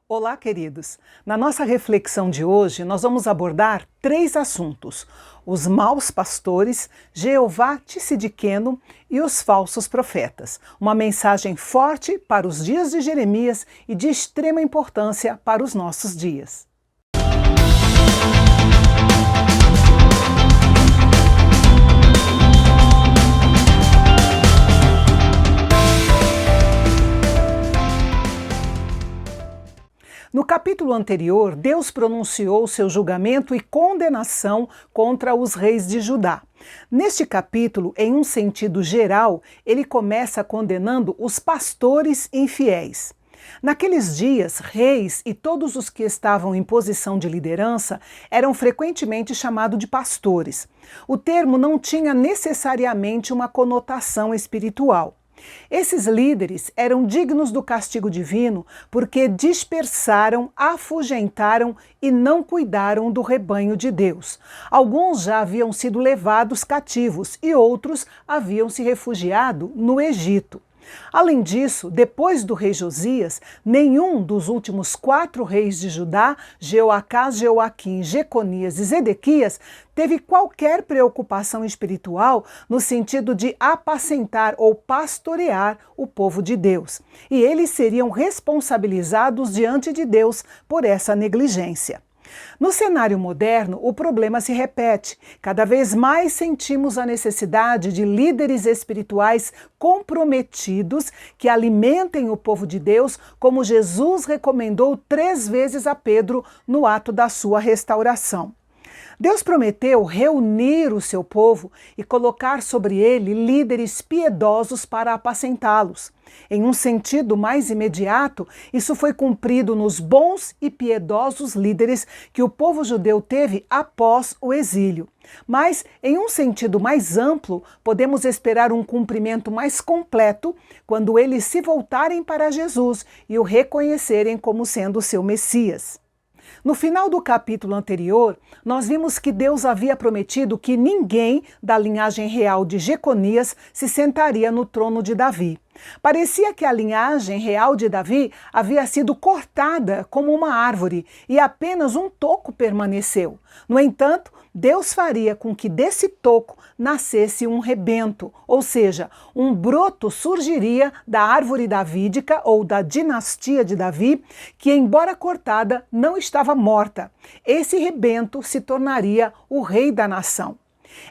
Olá, queridos! Na nossa reflexão de hoje, nós vamos abordar 3 assuntos: os maus pastores, Jeová Tsidkenu e os falsos profetas. Uma mensagem forte para os dias de Jeremias e de extrema importância para os nossos dias. No capítulo anterior, Deus pronunciou seu julgamento e condenação contra os reis de Judá. Neste capítulo, em um sentido geral, ele começa condenando os pastores infiéis. Naqueles dias, reis e todos os que estavam em posição de liderança eram frequentemente chamados de pastores. O termo não tinha necessariamente uma conotação espiritual. Esses líderes eram dignos do castigo divino porque dispersaram, afugentaram e não cuidaram do rebanho de Deus. Alguns já haviam sido levados cativos e outros haviam se refugiado no Egito. Além disso, depois do rei Josias, nenhum dos últimos 4 reis de Judá, Jeoacás, Jeoaquim, Jeconias e Zedequias, teve qualquer preocupação espiritual no sentido de apacentar ou pastorear o povo de Deus. E eles seriam responsabilizados diante de Deus por essa negligência. No cenário moderno, o problema se repete. Cada vez mais sentimos a necessidade de líderes espirituais comprometidos que alimentem o povo de Deus, como Jesus recomendou 3 vezes a Pedro no ato da sua restauração. Deus prometeu reunir o seu povo e colocar sobre ele líderes piedosos para apacentá-los. Em um sentido mais imediato, isso foi cumprido nos bons e piedosos líderes que o povo judeu teve após o exílio. Mas, em um sentido mais amplo, podemos esperar um cumprimento mais completo quando eles se voltarem para Jesus e o reconhecerem como sendo seu Messias. No final do capítulo anterior, nós vimos que Deus havia prometido que ninguém da linhagem real de Jeconias se sentaria no trono de Davi. Parecia que a linhagem real de Davi havia sido cortada como uma árvore e apenas um toco permaneceu. No entanto, Deus faria com que desse toco nascesse um rebento, ou seja, um broto surgiria da árvore davídica ou da dinastia de Davi, que, embora cortada, não estava morta. Esse rebento se tornaria o rei da nação.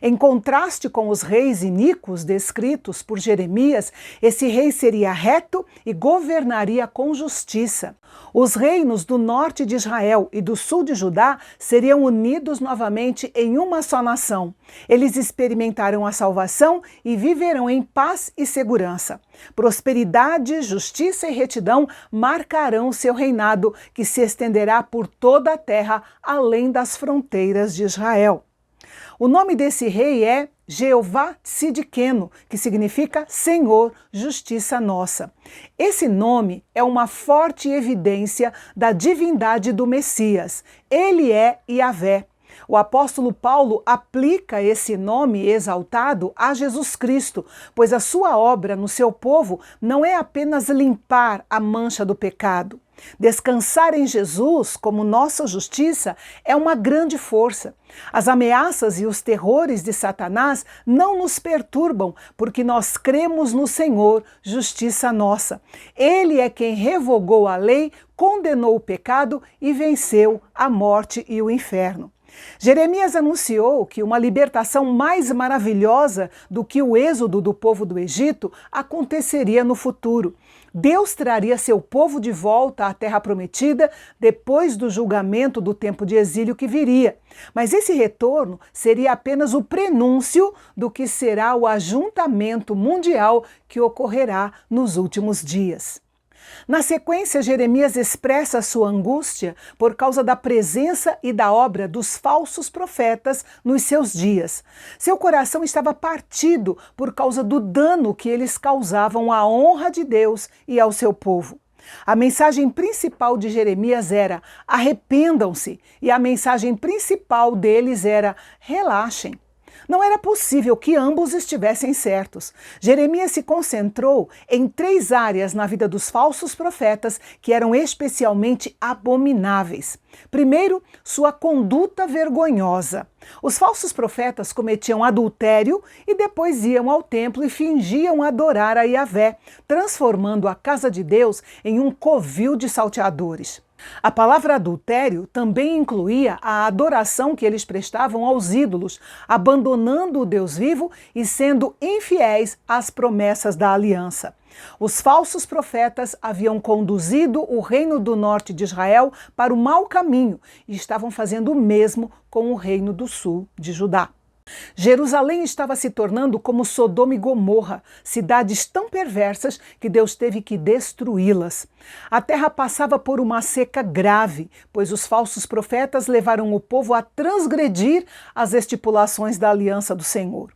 Em contraste com os reis iníquos descritos por Jeremias, esse rei seria reto e governaria com justiça. Os reinos do norte de Israel e do sul de Judá seriam unidos novamente em uma só nação. Eles experimentarão a salvação e viverão em paz e segurança. Prosperidade, justiça e retidão marcarão seu reinado, que se estenderá por toda a terra, além das fronteiras de Israel. O nome desse rei é Jeová Tsidkenu, que significa Senhor, Justiça Nossa. Esse nome é uma forte evidência da divindade do Messias. Ele é Yahvé. O apóstolo Paulo aplica esse nome exaltado a Jesus Cristo, pois a sua obra no seu povo não é apenas limpar a mancha do pecado. Descansar em Jesus como nossa justiça é uma grande força. As ameaças e os terrores de Satanás não nos perturbam, porque nós cremos no Senhor, justiça nossa. Ele é quem revogou a lei, condenou o pecado e venceu a morte e o inferno. Jeremias anunciou que uma libertação mais maravilhosa do que o êxodo do povo do Egito aconteceria no futuro. Deus traria seu povo de volta à terra prometida depois do julgamento do tempo de exílio que viria. Mas esse retorno seria apenas o prenúncio do que será o ajuntamento mundial que ocorrerá nos últimos dias. Na sequência, Jeremias expressa sua angústia por causa da presença e da obra dos falsos profetas nos seus dias. Seu coração estava partido por causa do dano que eles causavam à honra de Deus e ao seu povo. A mensagem principal de Jeremias era: arrependam-se, e a mensagem principal deles era: relaxem. Não era possível que ambos estivessem certos. Jeremias se concentrou em 3 áreas na vida dos falsos profetas que eram especialmente abomináveis. Primeiro, sua conduta vergonhosa. Os falsos profetas cometiam adultério e depois iam ao templo e fingiam adorar a Yahvé, transformando a casa de Deus em um covil de salteadores. A palavra adultério também incluía a adoração que eles prestavam aos ídolos, abandonando o Deus vivo e sendo infiéis às promessas da aliança. Os falsos profetas haviam conduzido o reino do norte de Israel para o mau caminho e estavam fazendo o mesmo com o reino do sul de Judá. Jerusalém estava se tornando como Sodoma e Gomorra, cidades tão perversas que Deus teve que destruí-las. A terra passava por uma seca grave, pois os falsos profetas levaram o povo a transgredir as estipulações da aliança do Senhor.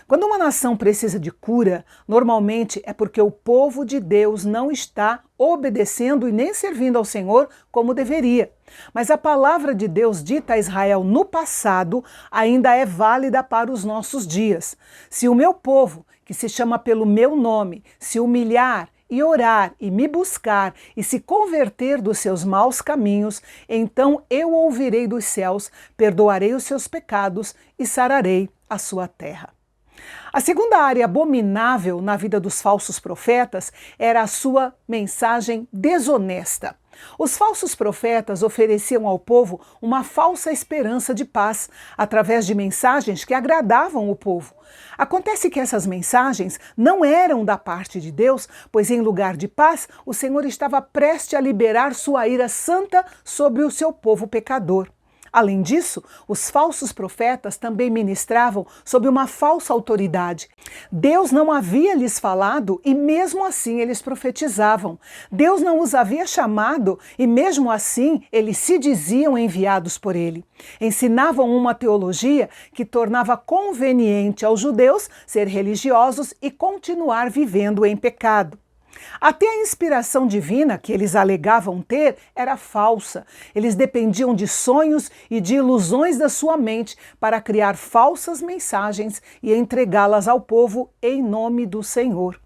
Quando uma nação precisa de cura, normalmente é porque o povo de Deus não está obedecendo e nem servindo ao Senhor como deveria. Mas a palavra de Deus dita a Israel no passado ainda é válida para os nossos dias. Se o meu povo, que se chama pelo meu nome, se humilhar e orar e me buscar e se converter dos seus maus caminhos, então eu ouvirei dos céus, perdoarei os seus pecados e sararei a sua terra. A segunda área abominável na vida dos falsos profetas era a sua mensagem desonesta. Os falsos profetas ofereciam ao povo uma falsa esperança de paz, através de mensagens que agradavam o povo. Acontece que essas mensagens não eram da parte de Deus, pois em lugar de paz, o Senhor estava prestes a liberar sua ira santa sobre o seu povo pecador. Além disso, os falsos profetas também ministravam sob uma falsa autoridade. Deus não havia lhes falado e mesmo assim eles profetizavam. Deus não os havia chamado e mesmo assim eles se diziam enviados por ele. Ensinavam uma teologia que tornava conveniente aos judeus ser religiosos e continuar vivendo em pecado. Até a inspiração divina que eles alegavam ter era falsa. Eles dependiam de sonhos e de ilusões da sua mente para criar falsas mensagens e entregá-las ao povo em nome do Senhor.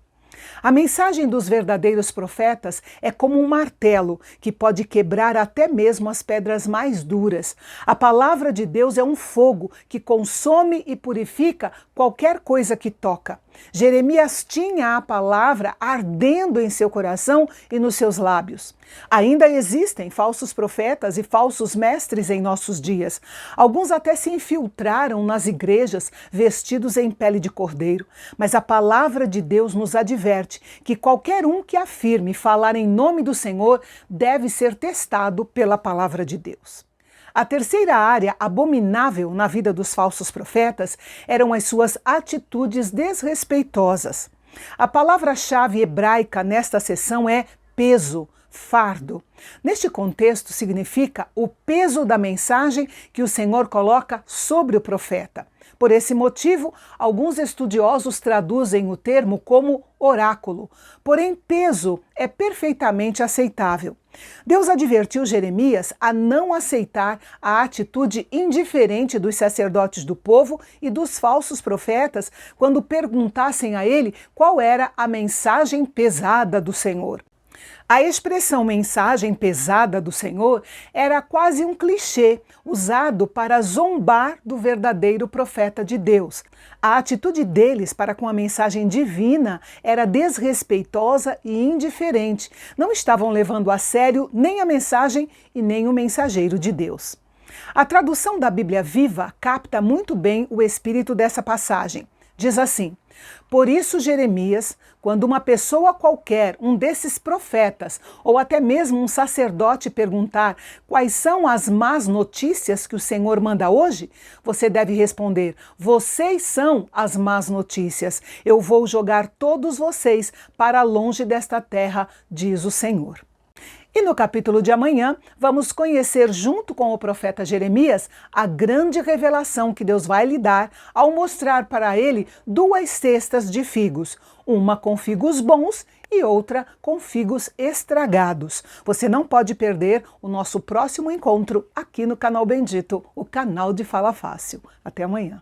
A mensagem dos verdadeiros profetas é como um martelo que pode quebrar até mesmo as pedras mais duras. A palavra de Deus é um fogo que consome e purifica qualquer coisa que toca. Jeremias tinha a palavra ardendo em seu coração e nos seus lábios. Ainda existem falsos profetas e falsos mestres em nossos dias. Alguns até se infiltraram nas igrejas vestidos em pele de cordeiro. Mas a palavra de Deus nos adverte que qualquer um que afirme falar em nome do Senhor deve ser testado pela palavra de Deus. A terceira área abominável na vida dos falsos profetas eram as suas atitudes desrespeitosas. A palavra-chave hebraica nesta seção é peso, fardo. Neste contexto, significa o peso da mensagem que o Senhor coloca sobre o profeta. Por esse motivo, alguns estudiosos traduzem o termo como oráculo, porém peso é perfeitamente aceitável. Deus advertiu Jeremias a não aceitar a atitude indiferente dos sacerdotes do povo e dos falsos profetas quando perguntassem a ele qual era a mensagem pesada do Senhor. A expressão mensagem pesada do Senhor era quase um clichê usado para zombar do verdadeiro profeta de Deus. A atitude deles para com a mensagem divina era desrespeitosa e indiferente. Não estavam levando a sério nem a mensagem e nem o mensageiro de Deus. A tradução da Bíblia Viva capta muito bem o espírito dessa passagem. Diz assim: por isso, Jeremias, quando uma pessoa qualquer, um desses profetas, ou até mesmo um sacerdote perguntar quais são as más notícias que o Senhor manda hoje, você deve responder: vocês são as más notícias. Eu vou jogar todos vocês para longe desta terra, diz o Senhor. E no capítulo de amanhã, vamos conhecer junto com o profeta Jeremias a grande revelação que Deus vai lhe dar ao mostrar para ele 2 cestas de figos, uma com figos bons e outra com figos estragados. Você não pode perder o nosso próximo encontro aqui no canal Bendito, o canal de Fala Fácil. Até amanhã.